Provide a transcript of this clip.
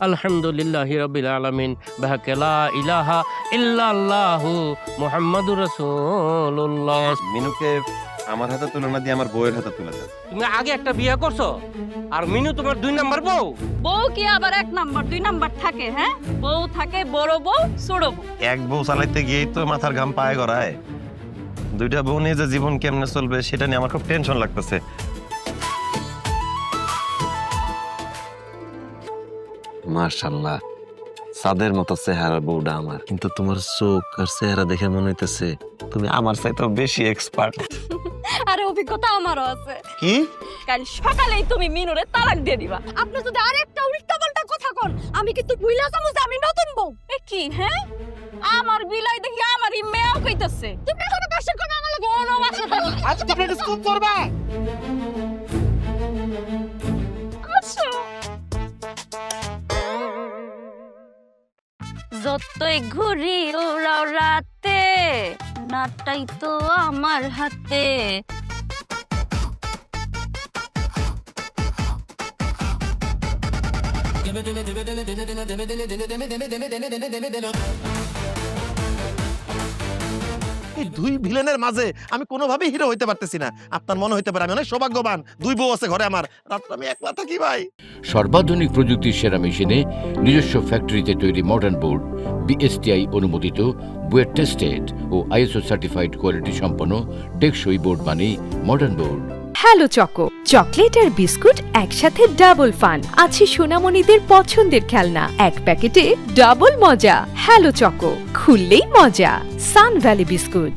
আলহামদুলিল্লাহি রাব্বিল আলামিন বিহাক্কি লা ইলাহা ইল্লাল্লাহু মুহাম্মাদুর রাসূলুল্লাহ। মিনুকে আমার হাতে তুলে না দিয়ে আমার বউয়ের হাতে তুলে দেন। তুমি আগে একটা বিয়ে করছো আর মিনু তোমার 2 নাম্বার বউ। বউ কি আবার 1 নাম্বার 2 নাম্বার থাকে? হ্যাঁ, বউ থাকে বড় বউ ছোট বউ। এক বউ চালাইতে গিয়েই তো মাথার ঘাম পায়ে গড়ায়। দুইটা বউ নিয়ে যে জীবন কেমনে চলবে সেটা নিয়ে আমার খুব টেনশন লাগতেছে। মাশাআল্লাহ, সাদের মতো চেহারা বউটা আমার, কিন্তু তোমার চোখ আর চেহারা দেখে মনে হইতেছে তুমি আমার চাইতেও বেশি এক্সপার্ট। আরে অভিজ্ঞতা আমারও আছে। কি? কাল সকালেই তুমি মিনুরে তালাক দিয়ে দিবা। আপনি যদি আরেকটা উল্টাপাল্টা কথা কোন, আমি কিন্তু ভুইলা যাবো যে আমি নতুন বউ। এ কি? হ্যাঁ, আমার বিলাই দেখি আমারই মেয়েও কইতাছে। তুমি এখনো বাসা করবে আমার লাগে ওনো বাসা করবে। আজকে আপনি স্কুপ করবা। আচ্ছা, যতই ঘুরি ওরাও রাতে, নাটাই তো আমার হাতে। এই দুই ভিলেনের মাঝে আমি কোনোভাবেই হিরো হইতে পারতেছি না। আপনার মনে হইতে পারে আমি অনেক সৌভাগ্যবান, 2 বউ আছে ঘরে আমার, রাত্রে আমি একলা থাকি ভাই। সর্বাধুনিক প্রযুক্তির সেরা মেশিনে নিজস্ব ফ্যাক্টরিতে তৈরি মডার্ন বোর্ড, বিএসটিআই অনুমোদিত, বুয়েট টেস্টেড ও আইএসও সার্টিফাইড কোয়ালিটি সম্পন্ন টেকসই বোর্ড মানেই modern board. Hello choco, chocolate আর বিস্কুট একসাথে ডাবল ফান। আছে সোনামণিদের পছন্দের খেলনা, এক প্যাকেটে ডাবল মজা। হ্যালো চকো, খুললেই মজা। সান ভ্যালি বিস্কুট।